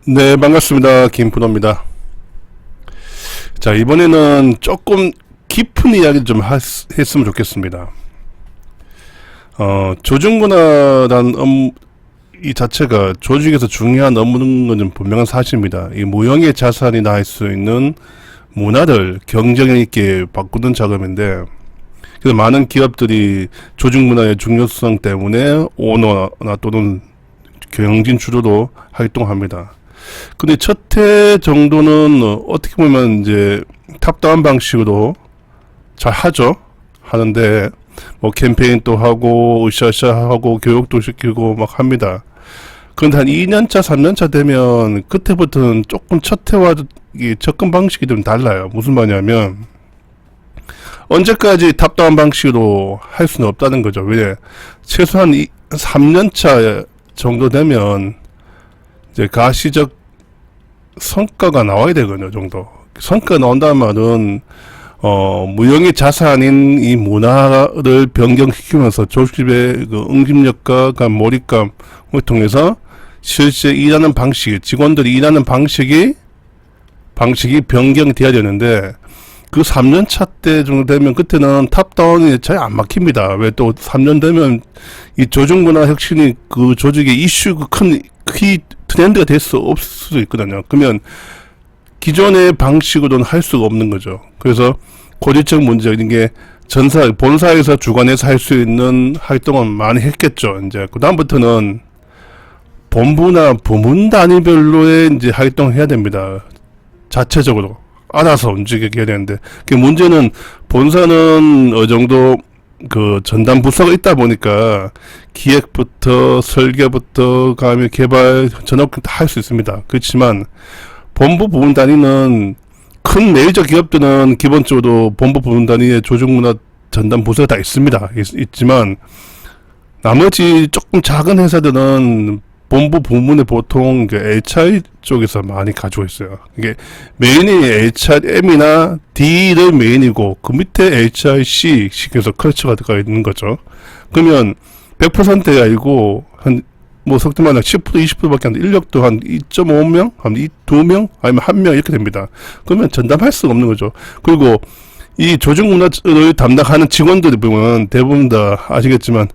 네, 반갑습니다. 김프로입니다. 자, 이번에는 조금 깊은 이야기를 좀 했으면 좋겠습니다. 조중문화란 이 자체가 조직에서 중요한 업무인 건 좀 분명한 사실입니다. 이 무형의 자산이나 할 수 있는 문화를 경쟁력 있게 바꾸는 작업인데, 그래서 많은 기업들이 조직문화의 중요성 때문에 오너나 또는 경영진 주도로 활동합니다. 근데 첫 해 정도는 어떻게 보면 이제 탑다운 방식으로 잘 하는데 뭐 캠페인도 하고 으쌰으쌰 하고 교육도 시키고 막 합니다. 그런데 한 2년차 3년차 되면 그때부터는 조금 첫 해와 접근 방식이 좀 달라요. 무슨 말이냐면 언제까지 탑다운 방식으로 할 수는 없다는 거죠. 왜? 최소한 3년차 정도 되면 이제 가시적 성과가 나와야 되거든요, 정도. 성과가 나온다는 말은, 무형의 자산인 이 문화를 변경시키면서 조직의 그 응집력과 몰입감을 통해서 실제 일하는 방식, 직원들이 일하는 방식이 변경돼야 되는데, 그 3년차 때 정도 되면 그때는 탑다운이 잘 안 막힙니다. 왜 또 3년 되면 이 조직문화 혁신이 그 조직의 이슈 큰 트렌드가 될 수 없을 수도 있거든요. 그러면 기존의 방식으로는 할 수가 없는 거죠. 그래서 고질적 문제, 이게 본사에서 주관해서 할 수 있는 활동은 많이 했겠죠. 이제 그다음부터는 본부나 부문 단위별로의 이제 활동을 해야 됩니다. 자체적으로. 알아서 움직이게 해야 되는데, 그 문제는 본사는 어느 정도 그 전담 부서가 있다 보니까 기획부터 설계부터 가면 개발 전업 다 할 수 있습니다. 그렇지만 본부 부문 단위는 큰 메이저 기업들은 기본적으로 본부 부문 단위의 조직문화 전담 부서가 다 있습니다. 있지만 나머지 조금 작은 회사들은 본부 부문에 보통 HR 쪽에서 많이 가지고 있어요. 이게 메인이 HRM이나 D를 메인이고 그 밑에 HRC 식에서 컬처가 들어가 있는 거죠. 그러면 100%가 아니고 뭐 속된 말로 10% 20%밖에 안 돼. 인력도 한 2.5명, 한 2명, 아니면 1명 이렇게 됩니다. 그러면 전담할 수가 없는 거죠. 그리고 이 조직문화를 담당하는 직원들이 보면 대부분 다 아시겠지만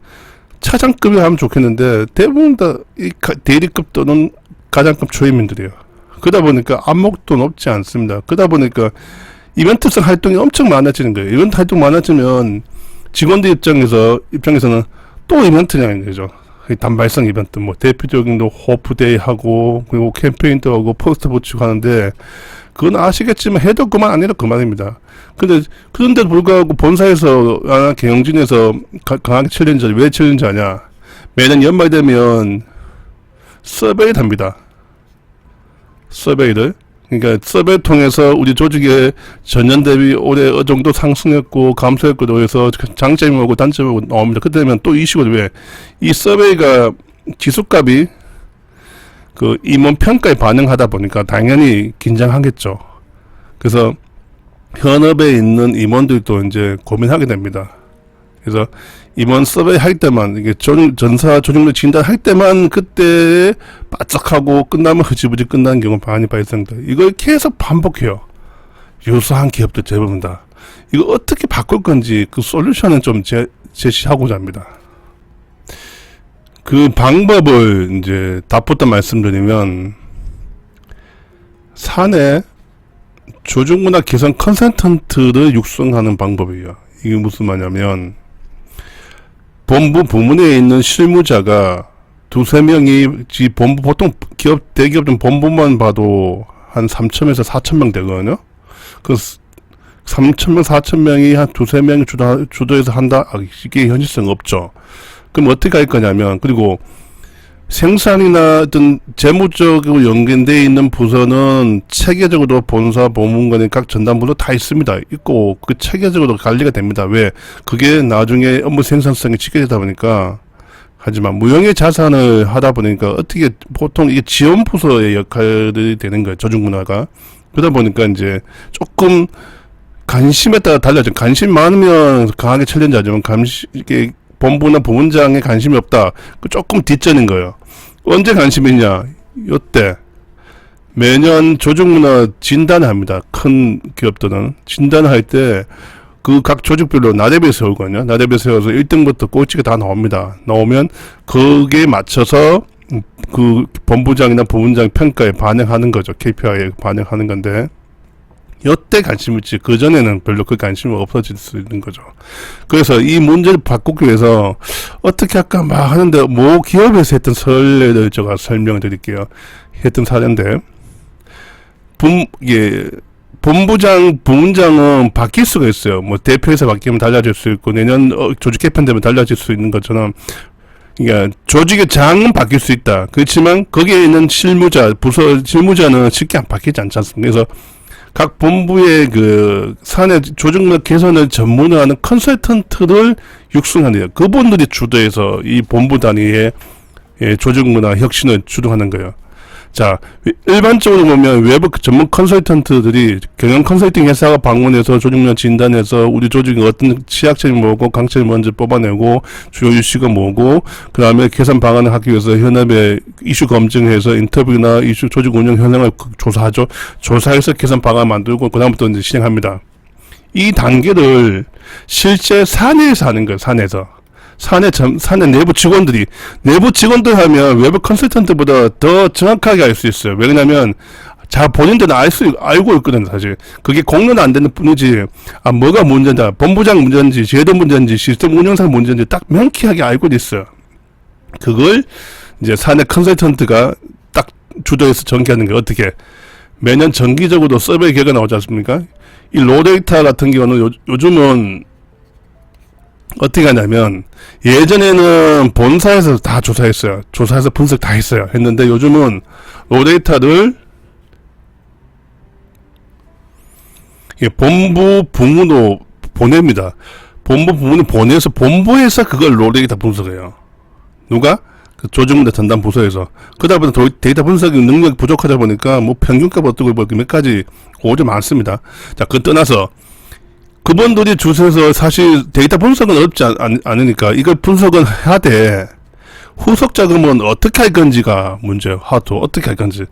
차장급이 하면 좋겠는데 대부분 다 이 대리급 또는 가장급 초임인들이에요. 그러다 보니까 안목도 높지 않습니다. 그러다 보니까 이벤트성 활동이 엄청 많아지는 거예요. 이벤트 활동 많아지면 직원들 입장에서는 또 이벤트냐는 거죠. 단발성 이벤트, 뭐 대표적인 호프데이 하고 그리고 캠페인도 하고 포스터 붙이고 하는데 그건 아시겠지만 해도 그만 안 해도 그만입니다. 그런데도 불구하고 본사에서 경영진에서 강하게 챌린저를 왜 챌린저하냐? 매년 연말 되면 서베이를 합니다. 서베이를. 그러니까 서베이 통해서 우리 조직의 전년 대비 올해 어느 정도 상승했고 감소했고도 해서 장점이 오고 단점이 오고 나옵니다. 그때 되면 또 이슈가 왜? 이 서베이가 지수값이 그 임원 평가에 반영하다 보니까 당연히 긴장하겠죠. 그래서 현업에 있는 임원들도 이제 고민하게 됩니다. 그래서 임원 서베이 할 때만 이게 전사 조직률 진단 할 때만 그때 바짝하고 끝나면 흐지부지 끝나는 경우가 많이 발생돼. 이걸 계속 반복해요. 유사한 기업들 대부분 다. 이거 어떻게 바꿀 건지 그 솔루션은 좀 제시하고자 합니다. 그 방법을 이제 답부터 말씀드리면 사내 조직문화 개선 컨설턴트를 육성하는 방법이에요. 이게 무슨 말이냐면 본부 부문에 있는 실무자가 2~3명이 본부 보통 대기업은 본부만 봐도 한 3,000에서 4,000명 되거든요. 그 3,000명, 4,000명이 한 2~3명이 주도해서 한다? 이게 현실성 없죠. 그럼 어떻게 할 거냐면, 그리고 생산이나 어떤 재무적으로 연계되어 있는 부서는 체계적으로 본사, 보문관의 각 전담부도 다 있습니다. 있고, 그 체계적으로 관리가 됩니다. 왜? 그게 나중에 업무 생산성이 직결되다 보니까, 하지만 무형의 자산을 하다 보니까 어떻게 보통 이게 지원 부서의 역할이 되는 거예요. 조직문화가. 그러다 보니까 이제 조금 관심에 따라 달라져. 관심 많으면 강하게 챌린저하지만 이게 본부나 부문장에 관심이 없다. 그 조금 뒷전인 거예요. 언제 관심이 있냐? 요때 매년 조직문화 진단을 합니다. 큰 기업들은 진단을 할 때 그 각 조직별로 나래배 세우거든요. 나래배 세워서 1등부터 꼴찌가 다 나옵니다. 나오면 거기에 맞춰서 그 본부장이나 부분장 평가에 반영하는 거죠. KPI에 반영하는 건데, 여태 관심 있지 그전에는 별로 그 관심이 없어질 수 있는 거죠. 그래서 이 문제를 바꾸기 위해서 어떻게 할까 막 하는데, 모 기업에서 했던 선례를 제가 설명을 드릴게요. 했던 사례인데, 본부장, 부문장은 바뀔 수가 있어요. 뭐 대표에서 바뀌면 달라질 수 있고, 내년 조직 개편되면 달라질 수 있는 것처럼, 그러니까 조직의 장은 바뀔 수 있다. 그렇지만 거기에 있는 실무자, 부서 실무자는 쉽게 안 바뀌지 않지 않습니까? 그래서 각 본부의 그 사내 조직력 개선을 전문으로 하는 컨설턴트를 육성하네요. 그분들이 주도해서 이 본부 단위의 조직문화 혁신을 주도하는 거예요. 자, 일반적으로 보면 외부 전문 컨설턴트들이 경영 컨설팅 회사가 방문해서 조직문화 진단해서 우리 조직이 어떤 취약점이 뭐고 강점을 먼저 뽑아내고 주요 이슈가 뭐고, 그 다음에 개선 방안을 하기 위해서 현업에 이슈 검증해서 인터뷰나 이슈 조직 운영 현황을 조사하죠. 조사해서 개선 방안 만들고 그 다음부터 이제 진행합니다. 이 단계를 실제 사내에서 하는 거예요. 사내 내부 직원들 하면 외부 컨설턴트보다 더 정확하게 알 수 있어요. 왜냐면 본인들은 알고 있거든요, 사실. 그게 공론은 안 되는 뿐이지, 뭐가 문제다, 본부장 문제인지, 제도 문제인지, 시스템 운영상 문제인지 딱 명쾌하게 알고 있어요. 그걸 이제 사내 컨설턴트가 딱 주도해서 전개하는 게, 어떻게? 매년 정기적으로 서베이 결과 나오지 않습니까? 이 로데이터 같은 경우는 요즘은 어떻게 하냐면, 예전에는 본사에서 다 조사했어요. 조사해서 분석 다 했는데 요즘은 로데이터를 본부 부문으로 보냅니다. 본부 부문을 보내서 본부에서 그걸 로데이터 분석해요. 누가? 그 조직문화 전담 부서에서. 그다음부터 데이터 분석 능력이 부족하다 보니까 뭐 평균값 어떻고 몇 가지 오류 많습니다. 자, 그거 떠나서 그분들이 주세서 사실 데이터 분석은 어렵지 않으니까 이걸 분석은 해야 돼. 후속 작업은 어떻게 할 건지가 문제예요. 어떻게 할 건지.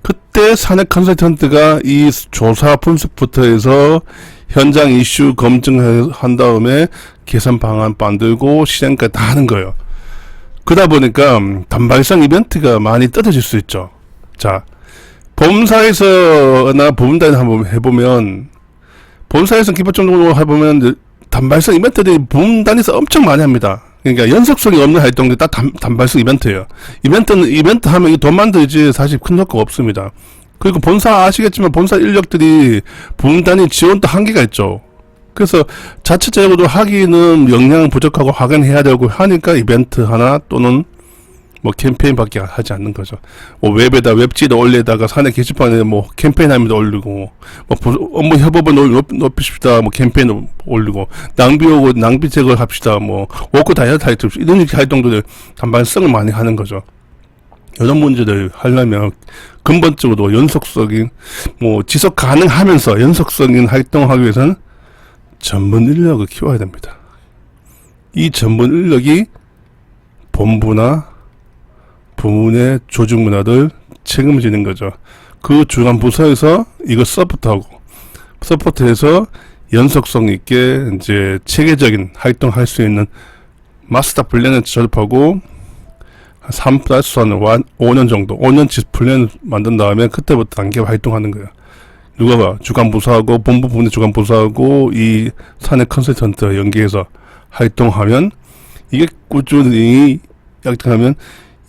그때 사내 컨설턴트가 이 조사 분석부터 해서 현장 이슈 검증한 다음에 개선 방안 만들고 실행까지 다 하는 거예요. 그러다 보니까 단발성 이벤트가 많이 떨어질 수 있죠. 자, 본사에서나 부문단에 한번 해보면, 본사에서 기본적으로 해보면 단발성 이벤트들이 부문단에서 엄청 많이 합니다. 그러니까 연속성이 없는 활동들이 딱 단발성 이벤트예요. 이벤트 하면 돈 만들지 사실 큰 효과가 없습니다. 그리고 본사 아시겠지만 본사 인력들이 부문단위 지원도 한계가 있죠. 그래서 자체적으로 하기는 역량 부족하고 확인해야 되고 하니까 이벤트 하나 또는 뭐 캠페인밖에 하지 않는 거죠. 뭐 웹에다 웹지도 올리다가 사내 게시판에 뭐 캠페인 하면서 올리고, 뭐 업무 협업을 높이십시다 뭐 캠페인 올리고, 낭비 제거를 합시다 뭐 워크 다이어트 이런 활동들을 단발성을 많이 하는 거죠. 이런 문제를 하려면 근본적으로 연속적인 뭐 지속 가능하면서 연속적인 활동을 하기 위해서는 전문 인력을 키워야 됩니다. 이 전문 인력이 본부나 부문의 조직 문화를 책임지는 거죠. 그 중간 부서에서 이거 서포트해서 연속성 있게 이제 체계적인 활동할 수 있는 마스터 플랜을 접하고 3+1 5년 플랜을 만든 다음에 그때부터 단계 활동하는 거예요. 누가가 주간 부서하고 본부 부문의 주간 부서하고 이 사내 컨설턴트 연계해서 활동하면, 이게 꾸준히 약하면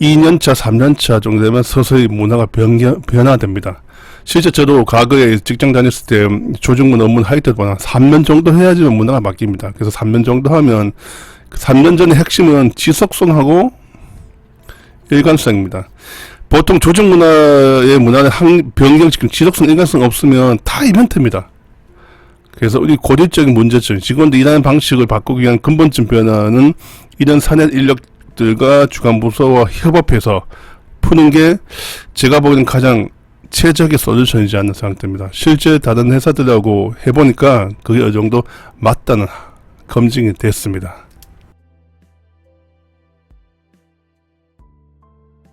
2년차, 3년차 정도 되면 서서히 문화가 변화됩니다. 실제 저도 과거에 직장 다녔을 때 조직문화 업무를 할 때보다 3년 정도 해야지만 문화가 바뀝니다. 그래서 3년 정도 하면, 3년 전의 핵심은 지속성하고 일관성입니다. 보통 조직문화의 문화는 변경시키는 지속성, 일관성 없으면 다 이벤트입니다. 그래서 우리 고질적인 문제점, 직원들 일하는 방식을 바꾸기 위한 근본적 변화는 이런 사내 인력들과 주간부서와 협업해서 푸는 게 제가 보기에는 가장 최적의 솔루션이지 않나 생각됩니다. 실제 다른 회사들하고 해보니까 그게 어느 정도 맞다는 검증이 됐습니다.